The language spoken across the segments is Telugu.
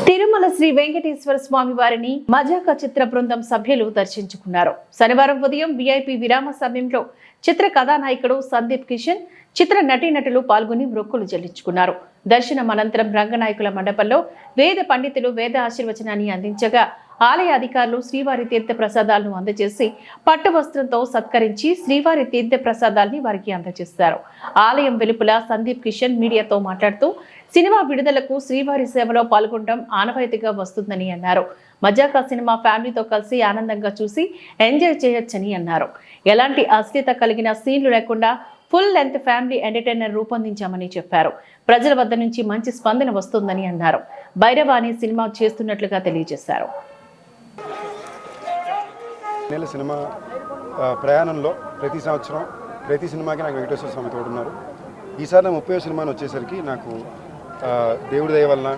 తిరుమల శ్రీ వెంకటేశ్వర స్వామి వారిని మజాక చిత్ర బృందం సభ్యులు దర్శించుకున్నారు. శనివారం ఉదయం విఐపి విరామ సమయంలో చిత్ర కథానాయకుడు సందీప్ కిషన్, చిత్ర నటీనటులు పాల్గొని మొక్కులు చెల్లించుకున్నారు. దర్శనం అనంతరం రంగనాయకుల మండపంలో వేద పండితులు వేద ఆశీర్వచనాన్ని అందించగా ఆలయ అధికారులు శ్రీవారి తీర్థ ప్రసాదాలను అందజేసి పట్టు వస్త్రంతో సత్కరించి శ్రీవారి తీర్థ ప్రసాదాల్ని వారికి అందజేశారు. ఆలయం వెలుపల సందీప్ కిషన్ మీడియాతో మాట్లాడుతూ సినిమా విడుదలకు శ్రీవారి సేవలో పాల్గొనడం ఆనవాయితీగా వస్తుందని అన్నారు. మజాకా సినిమా ఫ్యామిలీతో కలిసి ఆనందంగా చూసి ఎంజాయ్ చేయొచ్చని అన్నారు. ఎలాంటి అశ్లీలత కలిగిన సీన్లు లేకుండా ఫుల్ లెంత్ ఫ్యామిలీ ఎంటర్టైనర్ రూపొందించామని చెప్పారు. ప్రజల వద్ద నుంచి మంచి స్పందన వస్తుందని అన్నారు. భైరవాణి సినిమా చేస్తున్నట్లుగా తెలియజేశారు. సినిమా ప్రయాణంలో ప్రతి సంవత్సరం ప్రతి సినిమాకి నాకు వెంకటేశ్వర స్వామి తోడున్నారు. ఈసారి నా 30వ సినిమాని వచ్చేసరికి నాకు దేవుడి దయ వలన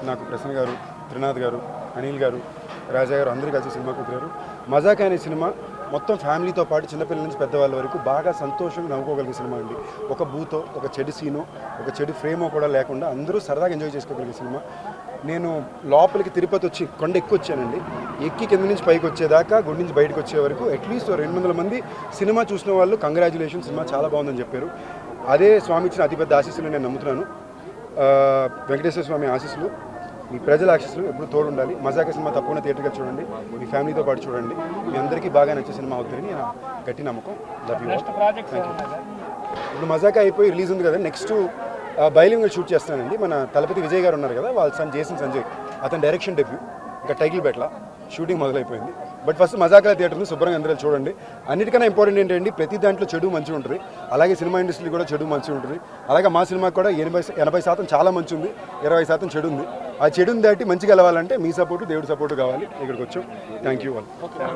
నాకు ప్రసన్న గారు, త్రినాథ్ గారు, అనిల్ గారు, రాజా గారు అందరూ కలిసి సినిమా కుదిరారు. మజాకా అనే సినిమా మొత్తం ఫ్యామిలీతో పాటు చిన్నపిల్లల నుంచి పెద్దవాళ్ళ వరకు బాగా సంతోషంగా నవ్వుకోగలిగే సినిమా అండి. ఒక బూతో, ఒక చెడు సీనో, ఒక చెడు ఫ్రేమో కూడా లేకుండా అందరూ సరదాగా ఎంజాయ్ చేసుకోగలిగే సినిమా. నేను లోపలికి తిరుపతి వచ్చి కొండ ఎక్కువ వచ్చానండి. ఎక్కి కింద నుంచి పైకి వచ్చేదాకా, గుడి నుంచి బయటకు వచ్చే వరకు అట్లీస్ట్ 200 మంది సినిమా చూసిన వాళ్ళు కంగ్రాచులేషన్, సినిమా చాలా బాగుందని చెప్పారు. అదే స్వామి ఇచ్చిన అతిపెద్ద ఆశీస్సులు నేను నమ్ముతున్నాను. వెంకటేశ్వర స్వామి ఆశీస్సులు, మీ ప్రజల ఆశీస్సులు ఎప్పుడు తోడు ఉండాలి. మజాకా సినిమా తప్పకుండా థియేటర్గా చూడండి, మీ ఫ్యామిలీతో పాటు చూడండి. మీ అందరికీ బాగా నచ్చే సినిమా అవుతుందని నా గట్టి నమ్మకం. Love you. ఇప్పుడు మజాకా అయిపోయి రిలీజ్ ఉంది కదా, నెక్స్ట్ బైలింగ్వల్ షూట్ చేస్తానండి. మన తలపతి విజయ్ గారు ఉన్నారు కదా, వాళ్ళ సన్ జేసన్ సంజయ్, అతని డైరెక్షన్ డెబ్యూ, ఇంకా టైటిల్ బెట్ల షూటింగ్ మొదలైపోయింది. బట్ ఫస్ట్ మజాకా థియేటర్ని శుభ్రంగా అందరూ చూడండి. అన్నిటికన్నా ఇంపార్టెంట్ ఏంటంటే ప్రతి దాంట్లో చెడు మంచి ఉంటుంది, అలాగే సినిమా ఇండస్ట్రీ కూడా చెడు మంచి ఉంటుంది. అలాగే మా సినిమాకి కూడా 80% చాలా మంచి ఉంది, 20% చెడు ఉంది. ఆ చెడుని దాటి మంచిగా వెళ్ళాలంటే మీ సపోర్టు, దేవుడి సపోర్టు కావాలి. ఇక్కడికి వచ్చాం. Thank you all.